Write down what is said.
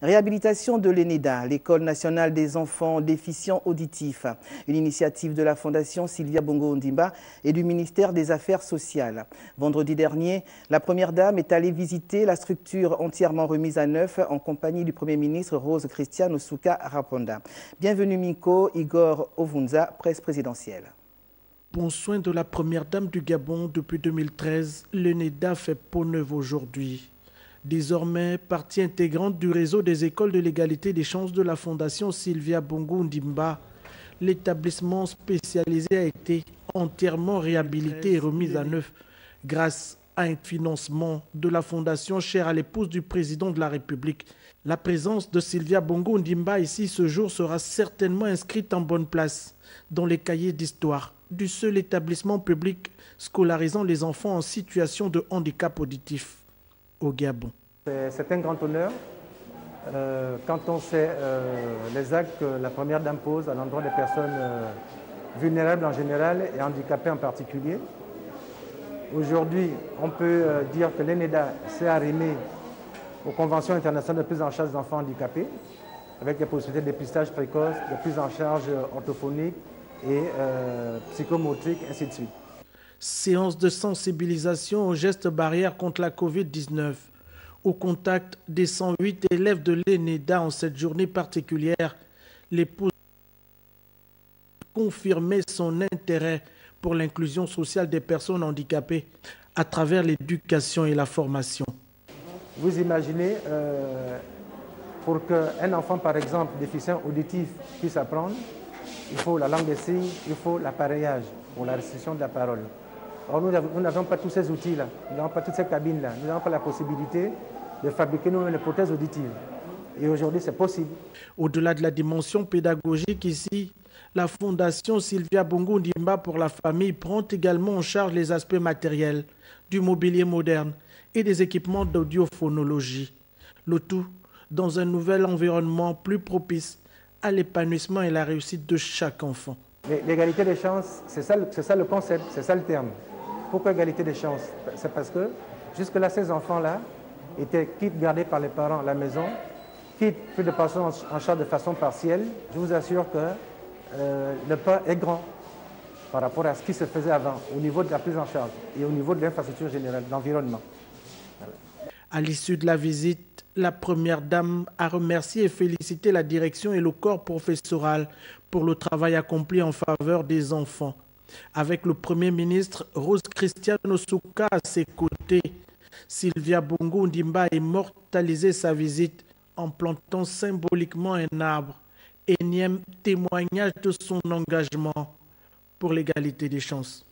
Réhabilitation de l'ENEDA, l'École nationale des enfants déficients auditifs, une initiative de la Fondation Sylvia Bongo Ondimba et du ministère des Affaires sociales. Vendredi dernier, la Première Dame est allée visiter la structure entièrement remise à neuf en compagnie du Premier ministre Rose Christiane Osuka Raponda. Bienvenue Miko, Igor Ovunza, presse présidentielle. Bon soin de la Première Dame du Gabon depuis 2013, l'ENEDA fait peau neuve aujourd'hui. Désormais partie intégrante du réseau des écoles de l'égalité des chances de la Fondation Sylvia Bongo Ondimba, l'établissement spécialisé a été entièrement réhabilité et remis à neuf grâce à un financement de la Fondation chère à l'épouse du président de la République. La présence de Sylvia Bongo Ondimba ici ce jour sera certainement inscrite en bonne place dans les cahiers d'histoire du seul établissement public scolarisant les enfants en situation de handicap auditif au Gabon. C'est un grand honneur quand on sait les actes que la Première Dame pose à l'endroit des personnes vulnérables en général et handicapées en particulier. Aujourd'hui, on peut dire que l'ENEDA s'est arrimée aux conventions internationales de prise en charge d'enfants handicapés avec des possibilités de dépistage précoce, de prise en charge orthophonique et psychomotrique, ainsi de suite. Séance de sensibilisation aux gestes barrières contre la Covid-19. Au contact des 108 élèves de l'ENEDA en cette journée particulière, l'épouse confirmait son intérêt pour l'inclusion sociale des personnes handicapées à travers l'éducation et la formation. Vous imaginez, pour qu'un enfant, par exemple, déficient auditif puisse apprendre, il faut la langue des signes, il faut l'appareillage pour la restitution de la parole. Or, nous n'avons pas tous ces outils-là, nous n'avons pas toutes ces cabines-là, nous n'avons pas la possibilité de fabriquer nous-mêmes les prothèses auditives. Et aujourd'hui, c'est possible. Au-delà de la dimension pédagogique ici, la Fondation Sylvia Bongo Ondimba pour la famille prend également en charge les aspects matériels, du mobilier moderne et des équipements d'audiophоnologie. Le tout dans un nouvel environnement plus propice à l'épanouissement et la réussite de chaque enfant. L'égalité des chances, c'est ça le concept, c'est ça le terme. Pourquoi égalité des chances? C'est parce que jusque-là, ces enfants-là étaient quitte gardés par les parents à la maison, quitte pris de personnes en charge de façon partielle. Je vous assure que le pas est grand par rapport à ce qui se faisait avant, au niveau de la prise en charge et au niveau de l'infrastructure générale, de l'environnement. Voilà. À l'issue de la visite, la Première Dame a remercié et félicité la direction et le corps professoral pour le travail accompli en faveur des enfants. Avec le Premier ministre Rose Christiane Osuka à ses côtés, Sylvia Bongo Ondimba a immortalisé sa visite en plantant symboliquement un arbre, énième témoignage de son engagement pour l'égalité des chances.